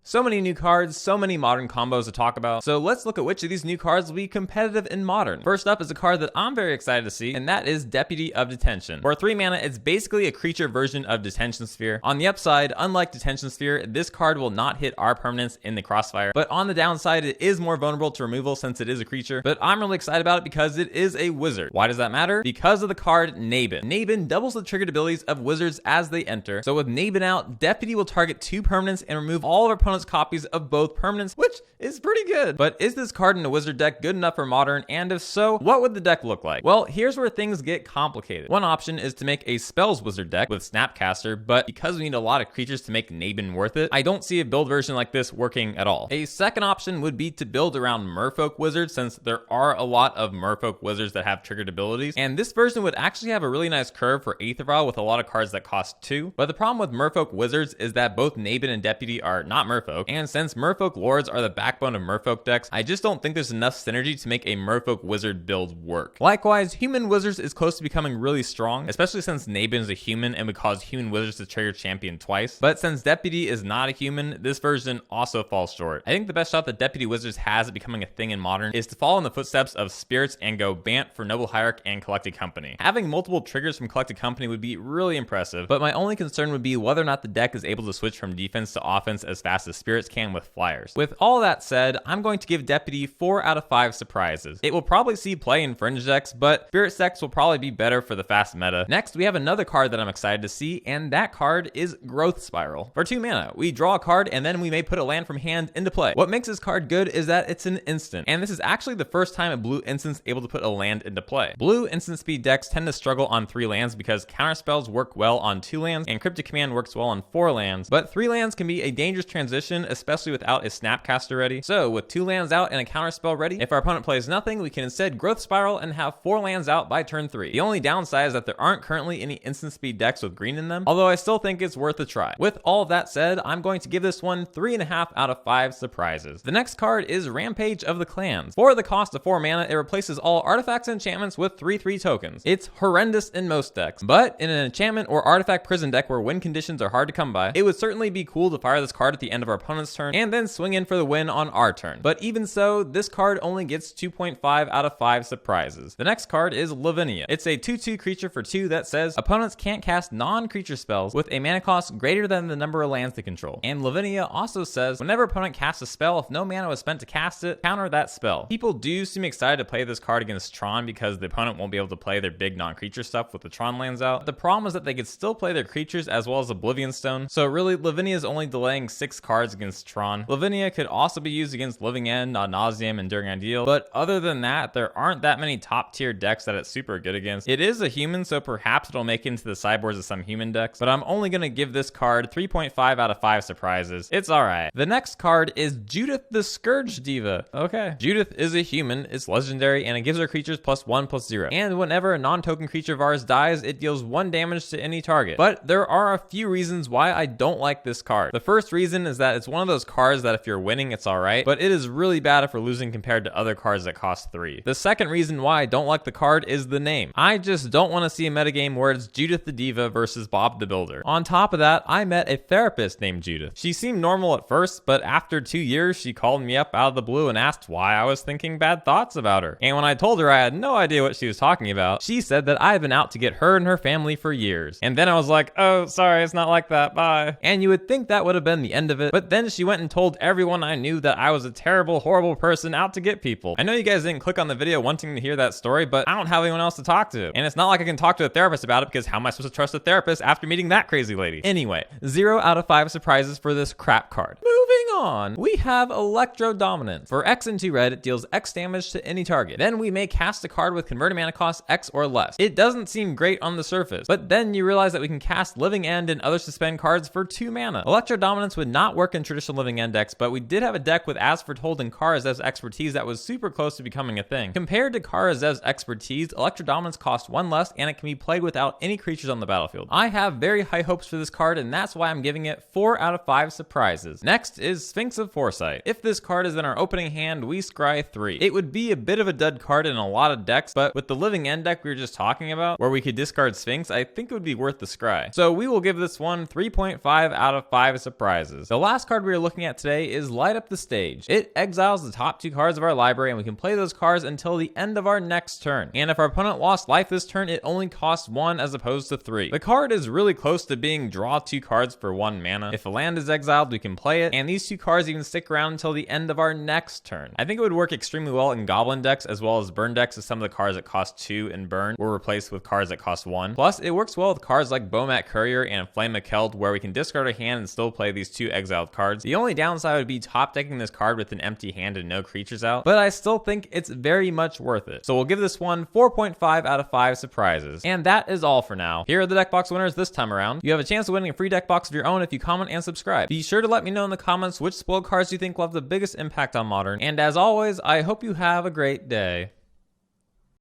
So many new cards, so many modern combos to talk about. So let's look at which of these new cards will be competitive in modern. First up is a card that I'm very excited to see, and that is Deputy of Detention. For 3 mana, it's basically a creature version of Detention Sphere. On the upside, unlike Detention Sphere, this card will not hit our permanents in the crossfire, but on the downside, it is more vulnerable to removal since it is a creature. But I'm really excited about it because it is a wizard. Why does that matter? Because of the card Nabin. Nabin doubles the triggered abilities of wizards as they enter. So with Nabin out, Deputy will target 2 permanents and remove all of our opponent's copies of both permanents, which is pretty good. But is this card in a wizard deck good enough for modern? And if so, what would the deck look like? Well, here's where things get complicated. One option is to make a spells wizard deck with Snapcaster, but because we need a lot of creatures to make Nabin worth it, I don't see a build version like this working at all. A second option would be to build around Merfolk wizards, since there are a lot of Merfolk wizards that have triggered abilities, and this version would actually have a really nice curve for Aether Vial with a lot of cards that cost 2. But the problem with Merfolk wizards is that both Nabin and Deputy are not Merfolk, and since Merfolk lords are the backbone of Merfolk decks, I just don't think there's enough synergy to make a Merfolk wizard build work. Likewise, human wizards is close to becoming really strong, especially since Nabin is a human and would cause human wizards to trigger champion twice. But since Deputy is not a human, this version also falls short. I think the best shot that Deputy Wizards has at becoming a thing in modern is to follow in the footsteps of Spirits and go Bant for Noble Hierarch and Collected Company. Having multiple triggers from Collected Company would be really impressive, but my only concern would be whether or not the deck is able to switch from defense to offense as fast as Spirits can with flyers. With all that said, I'm going to give Deputy 4 out of 5 surprises. It will probably see play in Fringe decks, but Spirit decks will probably be better for the fast meta. Next, we have another card that I'm excited to see, and that card is Growth Spiral. For 2 mana, we draw a card and then we may put a land from hand into play. What makes this card good is that it's an instant, and this is actually the first time a blue instant's able to put a land into play. Blue instant speed decks tend to struggle on 3 lands because counterspells work well on 2 lands and Cryptic Command works well on 4 lands, but 3 lands can be a dangerous transition, especially without a Snapcaster ready. So with 2 lands out and a counterspell ready, if our opponent plays nothing, we can instead Growth Spiral and have 4 lands out by turn 3. The only downside is that there aren't currently any instant speed decks with green in them, although I still think it's worth a try. With all of that said, I'm going to give this one 3.5 out of 5 surprises. The next card is Rampage of the Clans. For the cost of 4 mana, it replaces all artifacts and enchantments with 3/3 tokens. It's horrendous in most decks, but in an enchantment or artifact prison deck where win conditions are hard to come by, it would certainly be cool to fire this card at the end of our opponent's turn and then swing in for the win on our turn. But even so, this card only gets 2.5 out of 5 surprises. The next card is Lavinia. It's a 2/2 creature for 2 that says opponents can't cast non-creature spells with a mana cost greater than the number of lands they control. And Lavinia also says whenever opponent casts a spell, if no mana was spent to cast it, counter that spell. People do seem excited to play this card against Tron because the opponent won't be able to play their big non-creature stuff with the Tron lands out. The problem is that they could still play their creatures as well as Oblivion Stone, so really Lavinia is only delaying 6 cards against Tron. Lavinia could also be used against Living End, Ad Nauseam, and Enduring Ideal, but other than that, there aren't that many top tier decks that it's super good against. It is a human, so perhaps it'll make it into the sideboards of some human decks, but I'm only going to give this card 3.5 out of 5 surprises. It's alright. The next card is Judith the Scourge Diva. Okay. Judith is a human, it's legendary, and it gives our creatures +1/+0. And whenever a non-token creature of ours dies, it deals 1 damage to any target. But there are a few reasons why I don't like this card. The first reason is that it's one of those cards that if you're winning, it's alright, but it is really bad if we're losing compared to other cards that cost 3. The second reason why I don't like the card is the name. I just don't want to see a metagame where it's Judith the Diva versus Bob the Builder. On top of that, I met a therapist named Judith. She seemed normal at first, but after 2 years, she called me up out of the blue and asked why I was thinking bad thoughts about her. And when I told her I had no idea what she was talking about, she said that I had been out to get her and her family for years. And then I was like, oh, sorry, it's not like that, bye. And you would think that would have been the end of it, but then she went and told everyone I knew that I was a terrible, horrible person out to get people. I know you guys didn't click on the video wanting to hear that story, but I don't have anyone else to talk to. And it's not like I can talk to a therapist about it because how am I supposed to trust a therapist after meeting that crazy lady? Anyway, 0 out of 5 surprises for this crap card. Moving on, we have Electrodominant. For X and 2 red, it deals X damage to any target. Then we may cast a card with converted mana cost X or less. It doesn't seem great on the surface, but then you realize that we can cast Living End and other suspend cards for 2 mana. Electrodominance would not work in traditional Living End decks, but we did have a deck with As Foretold and Karazev's expertise that was super close to becoming a thing. Compared to Karazev's expertise, Electrodominance costs 1 less and it can be played without any creatures on the battlefield. I have very high hopes for this card and that's why I'm giving it 4 out of 5 surprises. Next is Sphinx of Foresight. If this card is in our opening hand, we scry 3. It would be a bit of a dud card in a lot of decks, but with the living end deck we were just talking about, where we could discard Sphinx, I think it would be worth the scry. So we will give this one 3.5 out of 5 surprises. The last card we are looking at today is Light Up the Stage. It exiles the top 2 cards of our library, and we can play those cards until the end of our next turn. And if our opponent lost life this turn, it only costs 1 as opposed to 3. The card is really close to being draw 2 cards for 1 mana. If a land is exiled, we can play it, and these 2 cards even stick around until the end of our next turn. I think it would work extremely well in Goblin decks as well as burn decks, as some of the cards that cost 2 in burn were replaced with cards that cost 1. Plus, it works well with cards like Bomat Courier and Flame of Keld, where we can discard a hand and still play these 2 exiled cards. The only downside would be top decking this card with an empty hand and no creatures out, but I still think it's very much worth it. So we'll give this one 4.5 out of 5 surprises. And that is all for now. Here are the deck box winners this time around. You have a chance of winning a free deck box of your own if you comment and subscribe. Be sure to let me know in the comments which spoiled cards you think will have the biggest impact on Modern. And as always, I hope you have a great day.